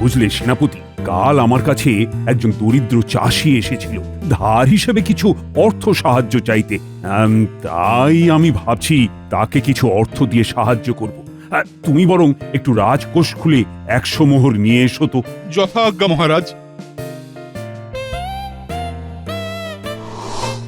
বুঝলে সেনাপতি, কাল আমার কাছে একজন দরিদ্র চাষি এসেছিল ধার হিসেবে কিছু অর্থ সাহায্য চাইতে। তাই আমি ভাবছি তাকে কিছু অর্থ দিয়ে সাহায্য করব। তুমি বরং একটু রাজকোষ খুলে 100 মোহর নিয়ে এসো তো। যথাজ্ঞা মহারাজ।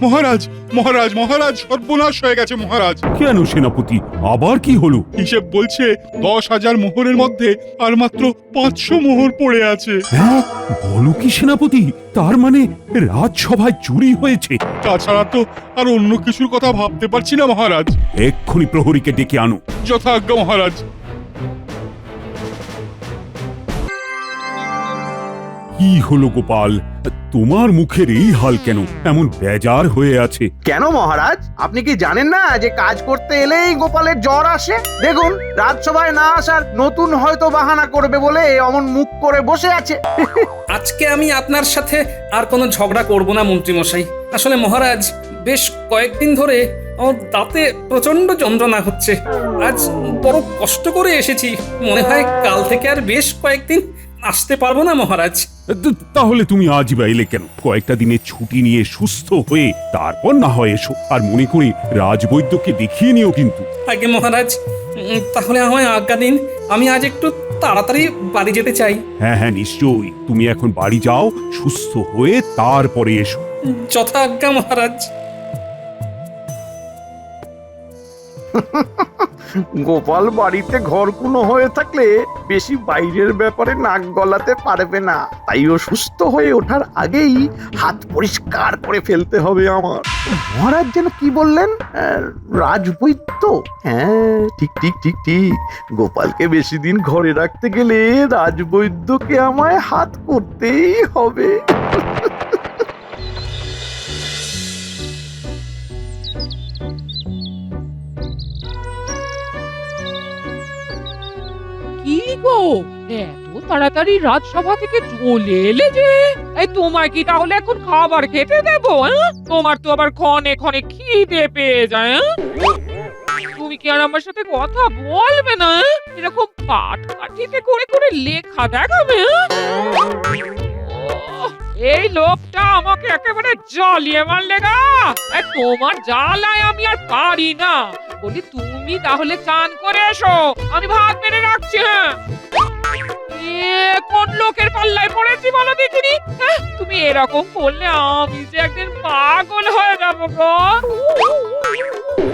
মহারাজ মহারাজ মহারাজ, সর্বনাশ হয়ে গেছে মহারাজ। কেন সেনাপতি, আবার কি হলো? হিসেব বলছে 10,000 মোহরের মধ্যে আর মাত্র 500 মোহর পড়ে আছে। হ্যাঁ, বলো কি সেনাপতি? তার মানে রাজসভায় চুরি হয়েছে? তাছাড়া তো আর অন্য কিছুর কথা ভাবতে পারছি না মহারাজ। এক্ষুনি প্রহরীকে ডেকে আনো। যথাজ্ঞা মহারাজ। কি হলো গোপাল, তোমার মুখের এই হাল কেন? এমন বেজার হয়ে আছে কেন মহারাজ? আপনি কি জানেন না যে কাজ করতে এলেই গোপালের জ্বর আসে? দেখুন, রাজসভায় না আসার নতুন হয়তো বাহানা করবে বলে অমন মুখ করে বসে আছে। আজকে আমি আপনার সাথে আর কোনো ঝগড়া করব না মন্ত্রীমশাই। আসলে মহারাজ, বেশ কয়েকদিন ধরে আমার দাঁতে প্রচন্ড যন্ত্রণা হচ্ছে। আজ বড় কষ্ট করে এসেছি, মনে হয় কাল থেকে আর বেশ কয়েকদিন আসতে পারবো না মহারাজ। তাহলে তুমি আজ বা এলে কেন? কয়েকটা দিনের ছুটি নিয়ে সুস্থ হয়ে তারপর না হয় এসো। আর মনে করে রাজবৈদ্যকে দেখিয়ে নিও কিন্তু। আগে মহারাজ, তাহলে আমায় আজ্ঞা দিন, আমি আজ একটু তাড়াতাড়ি বাড়ি যেতে চাই। হ্যাঁ হ্যাঁ, নিশ্চয়ই। তুমি এখন বাড়ি যাও, সুস্থ হয়ে তারপরে এসো। যথা আজ্ঞা মহারাজ। গোপাল বাড়িতে ঘরকুনো হয়ে থাকলে বেশি বাইরের ব্যাপারে নাক গলাতে পারবে না, তাই ও সুস্থ হয়ে ওঠার আগেই হাত পরিষ্কার করে ফেলতে হবে আমার। মহারাজ যেন কি বললেন? রাজবৈদ্য? হ্যাঁ, ঠিক ঠিক ঠিক ঠিক। গোপালকে বেশি দিন ঘরে রাখতে গেলে রাজবৈদ্যকে আমায় হাত করতেই হবে। কি গো, এত তাড়াতাড়ি রাজসভা থেকে চলে এলে যে? এই তোমার কি তাহলে এখন খাবার খেতে দেবো? তোমার তো আবার ক্ষণে ক্ষণে খিদে পেয়ে যায়। তুমি কি আর আমার সাথে কথা বলবে না? এরকম পাট কাঠিতে করে করে লেখা দেখাবে? এই লোকটা আমাকে একেবারে জ্বালিয়ে মারলে গা। তোমার জ্বালায় আমি আর পারি না। বলি তুমি তাহলে চান করে এসো, আমি ভাত বেড়ে রাখছি। হ্যাঁ, কোন লোকের পাল্লায় পড়েছি বলো দেখিনি? তুমি এরকম করলে আমি যে একদিন পাগল হয়ে যাব গো।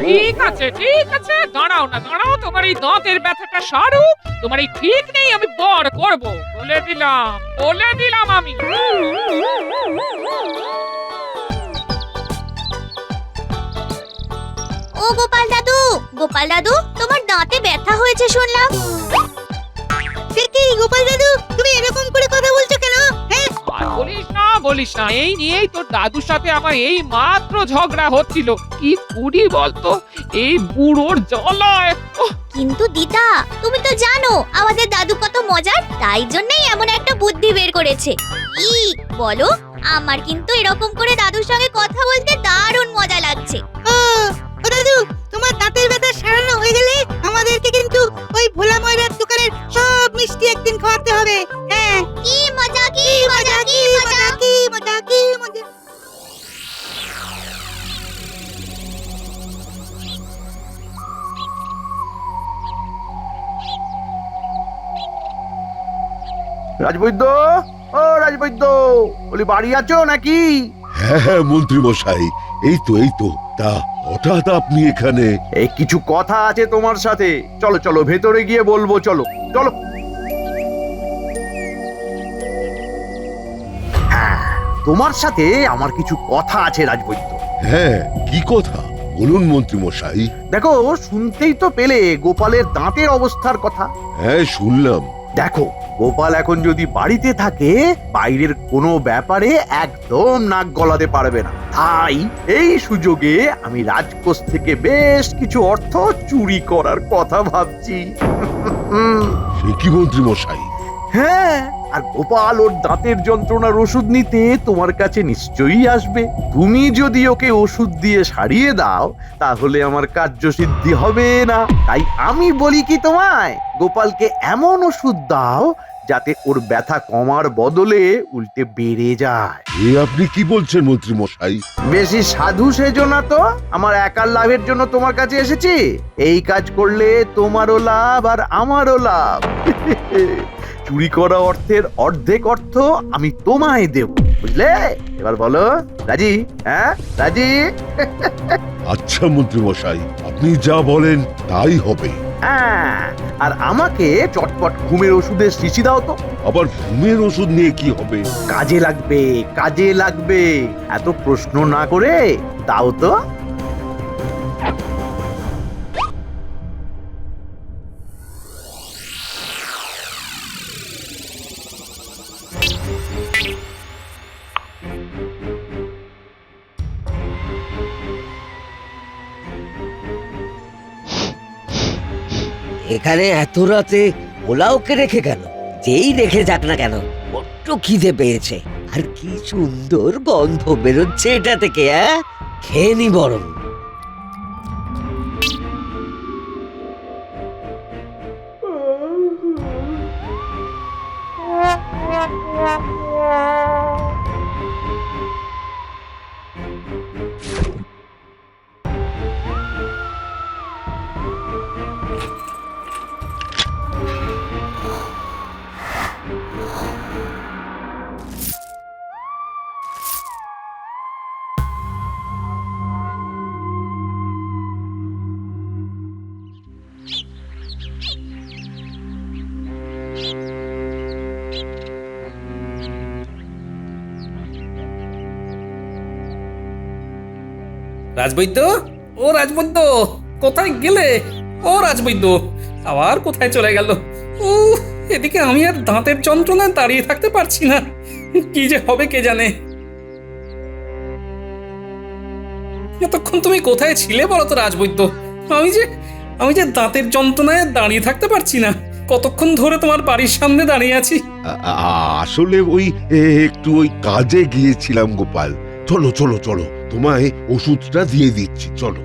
ঠিক আছে ঠিক আছে, দাঁড়াও না দাঁড়াও, তোমার এই দাঁতের ব্যথাটা সারু। তোমার এই ঠিক নেই, আমি বর করব, বলে দিলাম আমি। ও গোপাল দাদু, তোমার দাঁতে ব্যথা হয়েছে শুনলাম। কি গোপাল দাদু, তুমি এরকম করে কথা বলছো কেন? আর বলিস না, এই নিয়েই তোর দাদুর সাথে আমার এই মাত্র ঝগড়া হচ্ছিল। কি করি বলতো, এই বুড়োর জ্বালায়। কিন্তু দিদা, তুমি তো জানো আমাদের দাদু কত মজার, তাই জন্যই এমন একটা বুদ্ধি বের করেছে। কি বলো? আমার কিন্তু এরকম করে দাদুর সঙ্গে কথা বলতে দারুণ মজা লাগছে। ও দাদু, তোমার দাঁতের ব্যথা সারানো হয়ে গেলে আমাদেরকে কিন্তু ওই ভোলা ময়রার দোকানের সব মিষ্টি একদিন খাওয়াতে হবে। হ্যাঁ, কি মজা কি মজা কি মজা কি মজা কি মজা। রাজবৈদ্য, ও রাজবৈদ্য, বলি বাড়ি আছো নাকি? হ্যাঁ হ্যাঁ মন্ত্রী মশাই, এই তো। তা হঠাৎ আপনি এখানে? এই কিছু কথা আছে তোমার সাথে। চলো চলো, ভেতরে গিয়ে বলবো। চলো চলো। হ্যাঁ, তোমার সাথে আমার কিছু কথা আছে রাজবৈদ্য। হ্যাঁ, কি কথা বলুন মন্ত্রী মশাই। দেখো, শুনতেই তো পেলে গোপালের দাঁতের অবস্থার কথা। হ্যাঁ, শুনলাম। দেখো, গোপাল এখন যদি বাড়িতে থাকে বাইরের কোনো ব্যাপারে একদম নাক গলাতে পারবে না। তাই এই সুযোগে আমি রাজকোষ থেকে বেশ কিছু অর্থ চুরি করার কথা ভাবছি। সে কি মন্ত্রী মশাই? হ্যাঁ, আর গোপাল ওর দাঁতের যন্ত্রণার ওষুধ নিতে তোমার কাছে নিশ্চয়ই আসবে। তুমি যদি ওকে ওষুধ দিয়ে সারিয়ে দাও তাহলে আমার কার্যসিদ্ধি হবে না। তাই আমি বলি কি তোমায়, গোপালকে এমন ওষুধ দাও যাতে ওর ব্যথা কমার বদলে উল্টে বেড়ে যায়। এ আপনি কি বলছেন মন্ত্রী মশাই? বেশি সাধু সেজো না তো, আমার একার লাভের জন্য তোমার কাছে এসেছি। এই কাজ করলে তোমারও লাভ আর আমারও লাভ। চুরি করা অর্থের অর্ধেক অর্থ আমি তোমায় দেব, বুঝলে? এবার বলো রাজি? হ্যাঁ রাজি? আচ্ছা মন্ত্রী মশাই, আপনি যা বলেন তাই হবে। হ্যাঁ, আর আমাকে চটপট ঘুমের ওষুধের শিশি দাও তো। আবার ঘুমের ওষুধ নিয়ে কি হবে? কাজে লাগবে, কাজে লাগবে। এত প্রশ্ন না করে দাও তো। এখানে এত রাতে ওলাওকে রেখে গেল? যেই রেখে যাক না কেন, বড্ড খিদে পেয়েছে। আর কি সুন্দর গন্ধ বেরোচ্ছে এটা থেকে, খেয়ে নি বরং। রাজবৈদ্য, ও রাজবৈদ্য, কোথায় গেলে? ও রাজবৈদ্য, আবার কোথায় চলে গেল? ও, এদিকে আমি আর দাঁতের যন্ত্রণায় দাঁড়িয়ে থাকতে পারছি না। কি যে হবে কে জানে। এতক্ষণ তুমি কোথায় ছিলে বলো তো রাজবৈদ্য? আমি যে দাঁতের যন্ত্রণায় দাঁড়িয়ে থাকতে পারছি না। কতক্ষণ ধরে তোমার বাড়ির সামনে দাঁড়িয়ে আছি। আসলে ওই একটু ওই কাজে গিয়েছিলাম গোপাল। চলো চলো চলো, তোমায় ওষুধটা দিয়ে দিচ্ছি, চলো।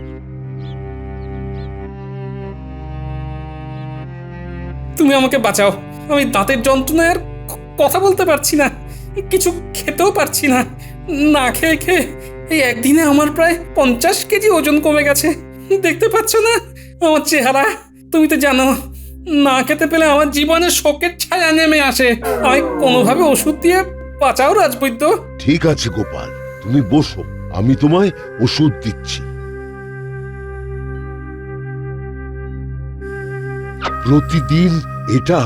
তুমি আমাকে বাঁচাও। আমি দাঁতের যন্ত্রণায় আর কথা বলতে পারছি না, কিছু খেতেও পারছি না। না খেয়ে খেয়ে এই একদিনে আমার প্রায় 50 কেজি ওজন কমে গেছে। দেখতে পাচ্ছ না আমার চেহারা? তুমি তো জানো, না খেতে পেলে আমার জীবনে শোকের ছায়া নেমে আসে। আমি কোনোভাবে ওষুধ দিয়ে বাঁচাও রাজবৈদ্য। ঠিক আছে গোপাল, তুমি বসো, আমি তোমায় ওষুধ দিচ্ছি। প্রতিদিন এটা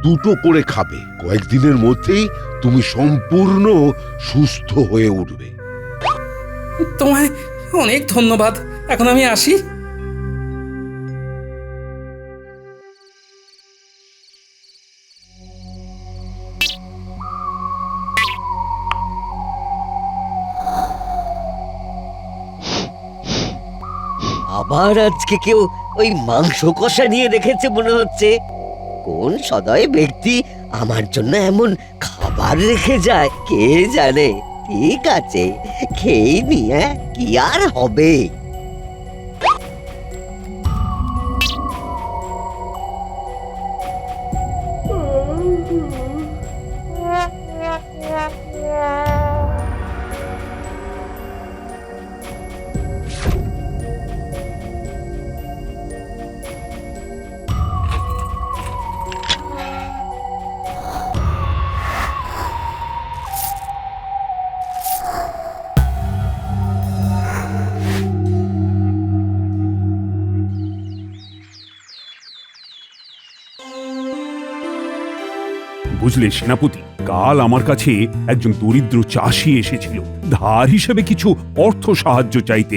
2টো করে খাবে। কয়েকদিনের মধ্যেই তুমি সম্পূর্ণ সুস্থ হয়ে উঠবে। তোমায় অনেক ধন্যবাদ। এখন আমি আসি। আবার আজকে কেউ ওই মাংস কষা নিয়ে রেখেছে মনে হচ্ছে। কোন সদয় ব্যক্তি আমার জন্য এমন খাবার রেখে যায় কে জানে। ঠিক আছে, খেয়ে নি, কি আর হবে। বুঝলে সেনাপতি, কাল আমার কাছে একজন দরিদ্র চাষি এসেছিল ধার হিসেবে কিছু অর্থ সাহায্য চাইতে।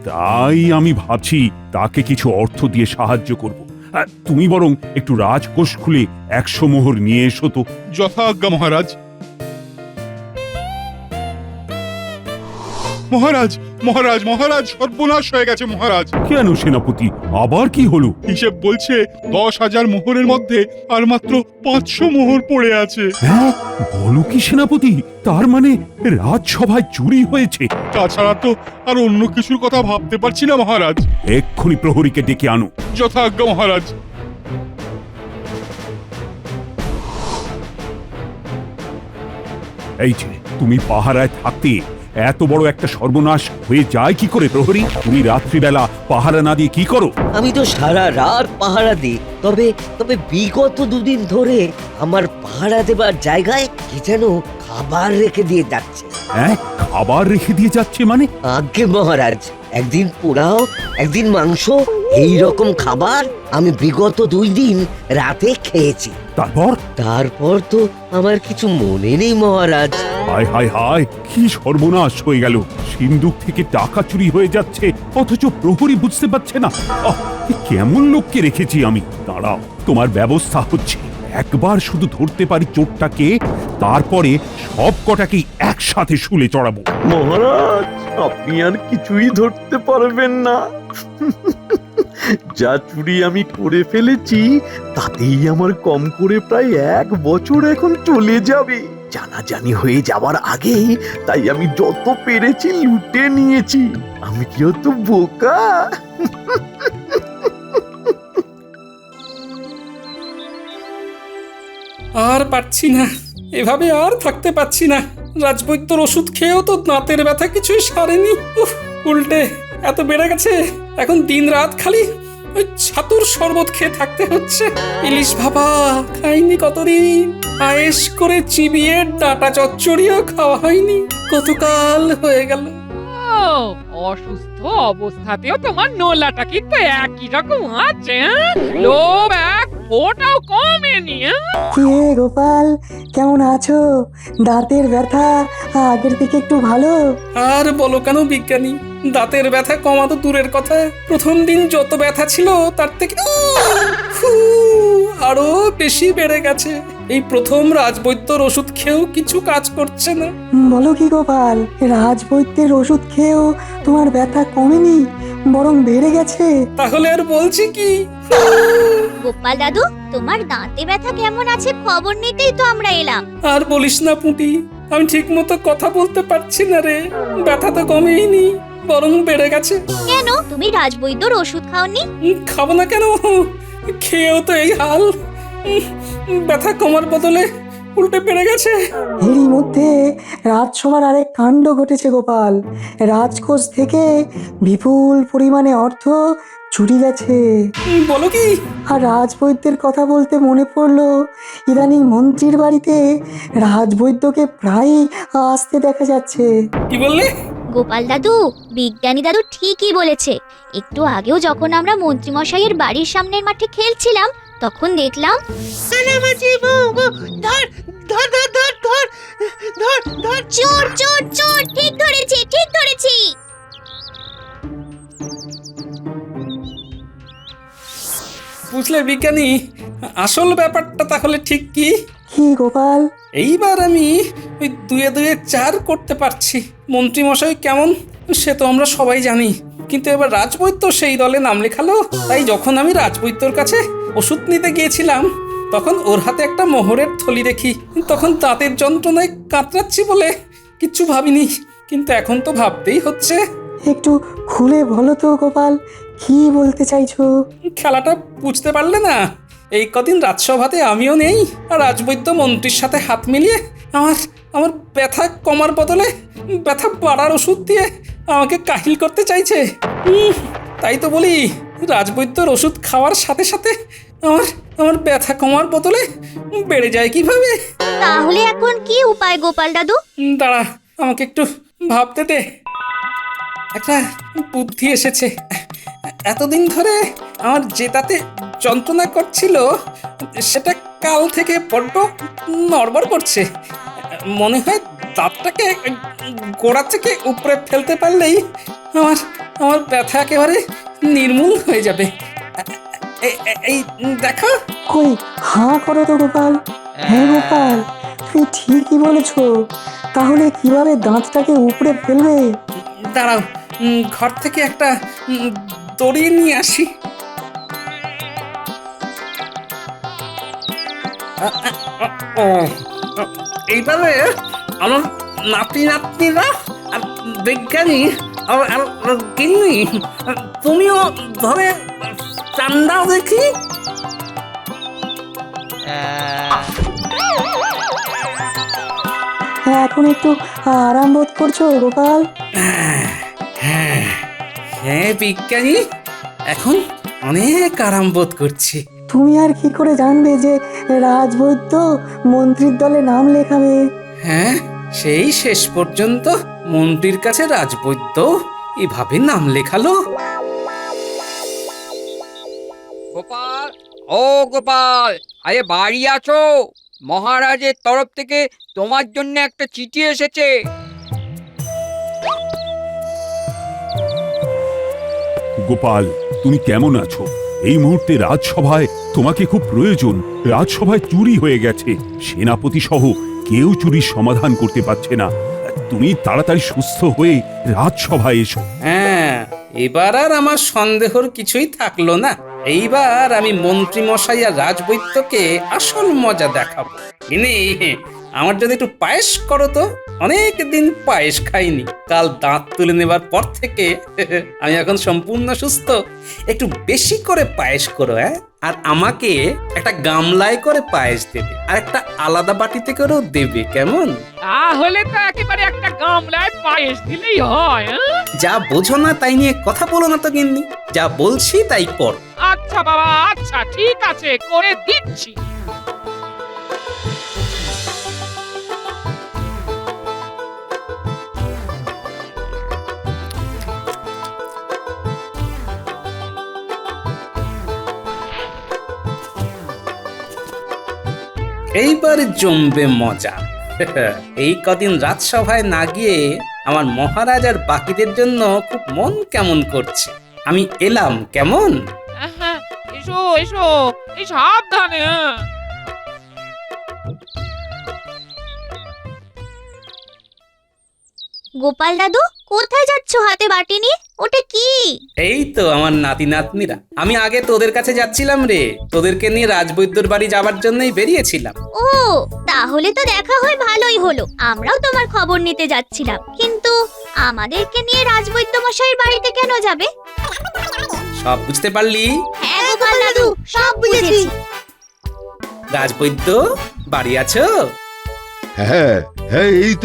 তাই আমি ভাবছি তাকে কিছু অর্থ দিয়ে সাহায্য করব। তুমি বরং একটু রাজকোষ খুলে 100 মোহর নিয়ে এসো তো। যথাজ্ঞা মহারাজ। মহারাজ মহারাজ মহারাজ, সর্বনাশ হয়ে গেছে মহারাজ। কেন সেনাপতি, আবার কি হলো? হিসেব বলছে 10,000 মোহরের মধ্যে আর মাত্র 500 মোহর পড়ে আছে। হ্যাঁ, বলো কি সেনাপতি? তার মানে রাজসভায় চুরি হয়েছে? তাছাড়া তো আর অন্য কিছুর কথা ভাবতে পারছি না মহারাজ। এক্ষুনি প্রহরীকে ডেকে আনো। যথাজ্ঞা মহারাজ। এই যে তুমি পাহারায় থাকতে এত বড় একটা সর্বনাশ হয়ে যায় কি করে প্রহরী? তুমি রাত্রিবেলা পাহারা না দিয়ে কি করো? আমি তো সারা রাত পাহারা দিই, তবে তবে বিগত দুদিন ধরে আমার পাহারা দেবার জায়গায় কি যেন খাবার রেখে দিয়ে যাচ্ছে। হ্যাঁ, খাবার রেখে দিয়ে যাচ্ছে মানে? আজ্ঞে মহারাজ, একদিন পোড়াও একদিন মাংস, এই রকম খাবার আমি বিগত 2 দিন রাতে খেয়েছি। তারপর তো আমার কিছু মনে নেই মহারাজ। হায় হায় হায়, কি সর্বনাশ হয়ে গেল! সিন্ধুক থেকে টাকা চুরি হয়ে যাচ্ছে, অথচ প্রহরী বুঝতে পারছে না। এ কেমন লোককে রেখেছি আমি! দাঁড়াও, তোমার ব্যবস্থা হচ্ছে। একবার শুধু ধরতে পারি চোরটাকে, তারপরে সব কটাকেই একসাথে শুলে চড়াবো। মহারাজ, আপনি আর কিছুই ধরতে পারবেন না। যা চুরি আমি করে ফেলেছি তাতেই আমার কম করে প্রায় 1 বছর এখন চলে যাবে। জানাজানি হয়ে যাওয়ার আগেই তাই আমি যত পেরেছি লুটে নিয়েছি। আমি কি অত বোকা? আর পারছি না, এভাবে আর থাকতে পারছি না। রাজবৈদ্যর ওষুধ খেয়েও তো দাঁতের ব্যথা কিছুই সারেনি। উল্টে এত বেড়ে গেছে, এখন দিন রাত খালি ওই ছাতুর শরবত খেয়ে থাকতে হচ্ছে। ইলিশ ভাপা খাইনি কতদিন, আয়েশ করে চিবিয়ে ডাটা চচ্চড়িও খাওয়া হয়নি, কতকাল হয়ে গেল। ও, অসুস্থ অবস্থাতেও তোমার নোলাটা কিন্তু একই রকম আছে, হ্যাঁ? লোভ এক ফোঁটাও কমেনি, হ্যাঁ? কি রে গোপাল, কেমন আছো? দাঁতের ব্যথা আগের থেকে একটু ভালো? আর বলো কেন বিজ্ঞানী, দাঁতের ব্যথা কমা তো দূরের কথা, প্রথম দিন যত ব্যথা ছিল তার থেকে আরো বেশি বেড়ে গেছে। এই প্রথম রাজবৈদ্যর ওষুধ খেয়েও কিছু কাজ করছে না। বলো কি গোপাল, রাজবৈদ্যের ওষুধ খেয়েও তোমার ব্যথা কমেনি, বরং বেড়ে গেছে? তাহলে আর বলছি কি? গোপাল দাদু, তোমার দাঁতে ব্যথা কেমন আছে খবর নিতেই তো আমরা এলাম। আর বলিস না পুঁটি, আমি ঠিক মতো কথা বলতে পারছি না রে। ব্যথা তো কমেইনি, বরং বেড়ে গেছে। কেন তুমি রাজবৈদ্যর ওষুধ খাওনি? খাবো না কেন? খেয়েও তো এই হাল। ব্যথা কমার বদলে উল্টে বেড়ে গেছে। এরই মধ্যে রাজসভার আরেক কাণ্ড ঘটেছে গোপাল। রাজকোষ থেকে বিপুল পরিমাণে অর্থ চুরি গেছে। বলো কি? আর রাজবৈদ্যের কথা বলতে মনে পড়লো, ইদানিং মন্ত্রীর বাড়িতে রাজবৈদ্যকে প্রায়ই আসতে দেখা যাচ্ছে। কি বললে? গোপাল দাদু, বিজ্ঞানী দাদু ঠিকই বলেছে। একটু আগেও যখন আমরা মন্ত্রী মশাইয়ের বাড়ির সামনের মাঠে খেলছিলাম, তখন দেখলাম চোর চোর চোর। ঠিক ধরেছি, ঠিক ধরেছি। বুঝলে বিজ্ঞানী, আসল ব্যাপারটা তাহলে ঠিক কি? কি গোপাল? এইবার আমি ওই 2 2 4 করতে পারছি। মন্ত্রী মশাই কেমন সে তো আমরা সবাই জানি, কিন্তু এবার রাজবৈদ্য সেই দলে নাম লেখালো। তাই যখন আমি রাজবৈদ্যর কাছে ওষুধ নিতে গিয়েছিলাম, তখন ওর হাতে একটা মোহরের থলি দেখি। তখন দাঁতের যন্ত্রণায় কাতরাচ্ছি বলে কিচ্ছু ভাবিনি, কিন্তু এখন তো ভাবতেই হচ্ছে। একটু খুলে বলো তো গোপাল, কি বলতে চাইছো? খেলাটা বুঝতে পারলে না? এই কদিন রাজসভাতে আমিও নেই, আর রাজবৈদ্য মন্ত্রীর সাথে হাত মিলিয়ে আমার ব্যথা কমার বদলে ব্যথা বাড়ার ওষুধ দিয়ে আমাকে কাহিল করতে চাইছে। তাই তো বলি, রাজবৈদ্যর ওষুধ খাওয়ার সাথে সাথে আমার ব্যথা কমার বদলে বেড়ে যায় কিভাবে? তাহলে এখন কি উপায় গোপাল দাদু? দাঁড়া, আমাকে একটু ভাবতে দে। একটা বুদ্ধি এসেছে। এতদিন ধরে আমার যে দাঁতে যন্ত্রণা করছিল, সেটা কাল থেকে বড্ড নড়বড় করছে। মনে হয় দাঁতটাকে গোড়া থেকে উপরে ফেলতে পারলেই আমার ব্যথা একেবারে নির্মূল হয়ে যাবে। এই দেখো। কই, হাঁ করো তো গোপাল। হ্যাঁ গোপাল, তুমি ঠিকই বলেছো। তাহলে কিভাবে দাঁতটাকে উপরে ফেলবে? দাঁড়াও, ঘর থেকে একটা দড়ি নিয়ে আসি। এইভাবে আমার নাতি নাতনিরা আর বিজ্ঞানী আর গিন্নি, তুমিও ধরে চান্দাও দেখি। এখন এখন একটু আরাম বোধ করছো গোপাল? হ্যাঁ হ্যাঁ বিজ্ঞানী, এখন অনেক আরাম বোধ করছি। তুমি আর কি করে জানবে যে রাজবৈদ্য মন্ত্রীর দলে নাম লেখাবে? হ্যাঁ, সেই শেষ পর্যন্ত মন্ত্রীর কাছে রাজবৈদ্য এভাবে নাম লেখালো। গোপাল, ও গোপাল, আরে বাড়ি আছো? মহারাজের তরফ থেকে তোমার জন্য একটা চিঠি এসেছে। গোপাল, তুমি কেমন আছো? এই মুহূর্তে রাজসভায় তোমাকে খুব প্রয়োজন। রাজসভায় চুরি হয়ে গেছে, সেনাপতি সহ কেউ চুরির সমাধান করতে পারছে না। তুমি তাড়াতাড়ি সুস্থ হয়ে রাজসভায় এসো। হ্যাঁ, এবার আর আমার সন্দেহর কিছুই থাকলো না। এইবার আমি মন্ত্রী মশাই আর রাজবৈদ্যকে আসল মজা দেখাবো। ইনি, আমার যদি একটু পায়েস করো তো, অনেক দিন পায়েস খাইনি। কাল দাঁত তুলে নেবার পর থেকে আমি এখন সম্পূর্ণ সুস্থ। একটু বেশি করে পায়েস করো, হ্যাঁ? আর আমাকে একটা গামলায় করে পায়েস দেবে, আর একটা আলাদা বাটিতে করেও দেবে, কেমন? তাহলে তো একেবারে একটা গামলায় পায়েস দিলেই হয়। হ্যাঁ? যা বোঝো না তাই নিয়ে কথা বলো না তো গিন্নি, যা বলছি তাই কর। আচ্ছা বাবা, আচ্ছা ঠিক আছে, করে দিচ্ছি। এইবার জমবে মজা। এই কদিন রাজসভায় না গিয়ে আমার মহারাজ আর বাকিদের জন্য খুব মন কেমন করছে। আমি এলাম, কেমন? হ্যাঁ, এসো এসো, এই সাবধানে। হ্যাঁ। গোপাল দাদু, কোথায় যাচ্ছ হাতে বাটি নিয়ে? ওটা কি? এই তো আমার নাতি নাতনিরা। আমি আগে তোদের কাছে যাচ্ছিলাম রে, তোদেরকে নিয়ে রাজবৈদ্যর বাড়ি যাবার জন্যই বেরিয়েছিলাম। ও, তাহলে তো দেখা হয় ভালোই হলো। আমরাও তোমার খবর নিতে যাচ্ছিলাম, কিন্তু আমাদেরকে নিয়ে রাজবৈদ্য মশাইয়ের বাড়িতে কেন যাবে? সব বুঝতে পারলি? হ্যাঁ গোপাল দাদু, সব বুঝেছি। রাজবৈদ্য, বাড়ি আছো? হ্যাঁ হ্যাঁ, এই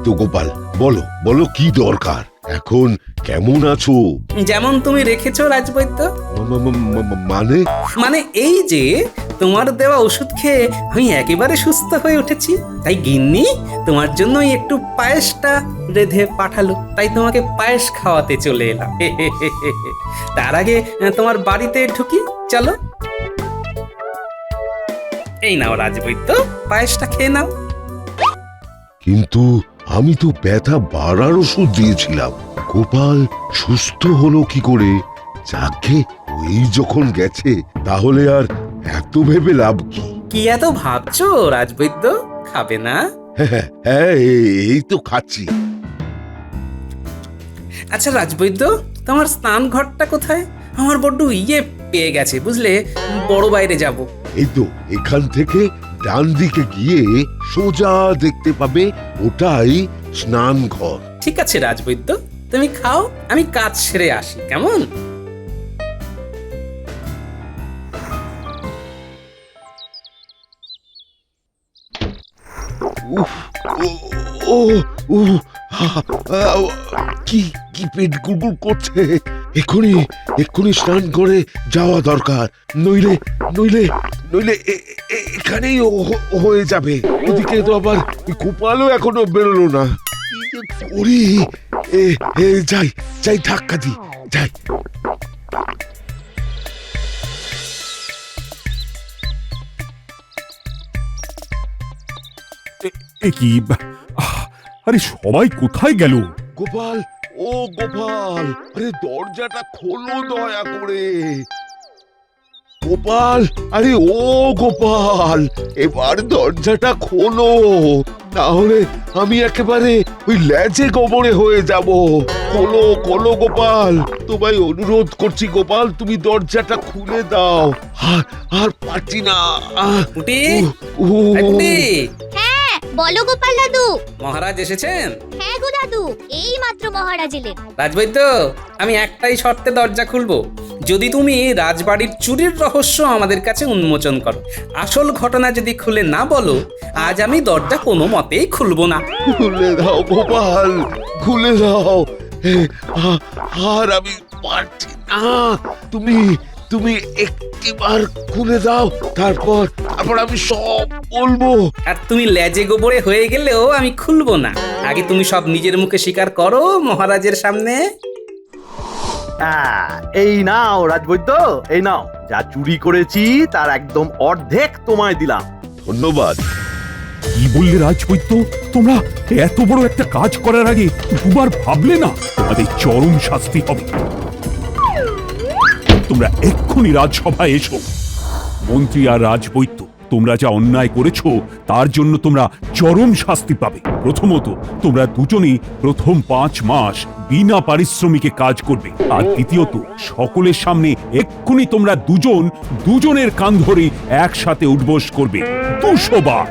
তো গোপাল, বলো বলো কি দরকার? এখন কেমন আছো? যেমন তুমি রেখেছো রাজবৈদ্য। মানে? মানে এই যে তোমার দেওয়া ওষুধ খেয়ে আমি একেবারে সুস্থ হয়ে উঠেছি। তাই গিন্নি তোমার জন্যই একটু পায়েসটা রেঁধে পাঠালো, তাই তোমাকে পায়েস খাওয়াতে চলে এলাম। তার আগে তোমার বাড়িতে ঢুকি, চলো। এই নাও রাজবৈদ্য, পায়েসটা খেয়ে নাও। কিন্তু আমি তো ব্যথা বাড়ার ওষুধ দিয়েছিলাম। গোপাল সুস্থ হলো কি করে? যাকে ওই যখন গেছে, তাহলে আর এত ভেবে লাভ কি? কি এত ভাবছো রাজবৈদ্য? খাবে না? হ্যাঁ, এই তো খাচ্ছি। আচ্ছা রাজবৈদ্য, তোমার স্নান ঘরটা কোথায়? আমার বড্ড পেয়ে গেছে বুঝলে, বড় বাইরে যাব। এই তো এখান থেকে ডান দিকে গিয়ে সোজা দেখতে পাবে, ওটাই স্নান ঘর। ঠিক আছে রাজবৈদ্য, তুমি খাও, আমি কাজ সেরে আসি, কেমন? উফ, ও ও কি কি পেট গুড়গুড় করছে। এক্ষুনি স্নান করে যাওয়া দরকার, নইলে নইলে নইলে এখানেই হয়ে যাবে। ওদিকে তো আবার গোপালও এখনো বেরোলো না। কি যে করি? যাই যাই, ধাক্কা দি, যাই। এ কি? আরে সবাই কোথায় গেল? গোপাল, ও গোপাল, আরে দরজাটা খোলো দয়া করে। গোপাল, আরে ও গোপাল, এবার দরজাটা খোলো, তাহলে আমি একেবারে ওই লেজে গোবরে হয়ে যাব। খোলো খোলো গোপাল, তোমায় অনুরোধ করছি গোপাল, তুমি দরজাটা খুলে দাও। আর পারছি না। পুটি, উহ, এই পুটি। হ্যাঁ বলো গোপাল দাদু। মহারাজ এসেছেন? হ্যাঁ গো দাদু, এই মাত্র মহারাজ এলেন। রাজবৈদ্য, আমি একটাই শর্তে দরজা খুলবো, যদি তুমি রাজবাড়ির চুরির রহস্য আমাদের কাছে উন্মোচন করো। আসল ঘটনা যদি খুলে না বলো, আজ আমি দরজা কোনো মতেই খুলবো না। খুলে দাও গোপাল, খুলে দাও। আর আমি পারছি না। তুমি তুমি একটিবার খুলে দাও, তারপর আমি সব বলবো। আর তুমি লেজে গোবরে হয়ে গেলেও আমি খুলবো না। আগে তুমি সব নিজের মুখে স্বীকার করো মহারাজের সামনে। এই নাও রাজবৈদ্য, এই নাও, যা চুরি করেছি তার একদম অর্ধেক তোমায় দিলাম। ধন্যবাদ। কি বললে রাজবৈদ্য? তোমরা এত বড় একটা কাজ করার আগে দুবার ভাবলে না? তোমাদের চরম শাস্তি হবে। তোমরা এক্ষুনি রাজসভায় এসো। মন্ত্রী আর রাজবৈদ্য, তোমরা যা অন্যায় করেছো তার জন্য তোমরা চরম শাস্তি পাবে। প্রথমত, তোমরা দুজনেই প্রথম 5 মাস বিনা পারিশ্রমিকে কাজ করবে। আর দ্বিতীয়ত, সকলের সামনে এক্ষুনি তোমরা দুজনের কান ধরে একসাথে উঠবোস করবে 200 বার।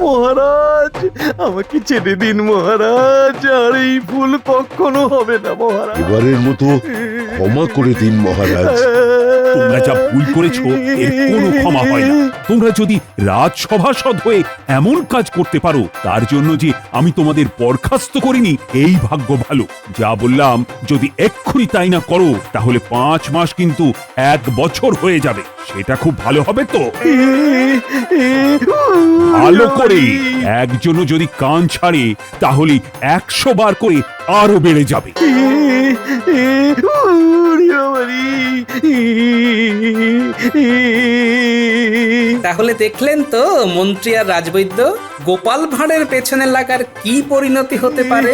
মহারাজ, আমাকে ছেড়ে দিন মহারাজ, আর এই ভুল কখনো হবে না মহারাজ। এবারের মতো ক্ষমা করে দিন মহারাজ। তোমরা যা ভুল করেছো এর কোনো ক্ষমা হয় না। তোমরা যদি রাজসভাসদ হয়ে এমন কাজ করতে পারো, তার জন্য যে আমি তোমাদের বরখাস্ত করিনি, এই ভাগ্য ভালো। যা বললাম যদি এক্ষুনি তাই না করো, তাহলে 5 মাস কিন্তু 1 বছর হয়ে যাবে। সেটা খুব ভালো হবে তো? ভালো করে। একজনও যদি কান ছাড়ে তাহলে 100 বার করে আরো বেড়ে যাবে। তাহলে দেখলেন তো মন্ত্রী আর রাজবৈদ্য, গোপাল ভাঁড়ের পেছনে লাগার কি পরিণতি হতে পারে।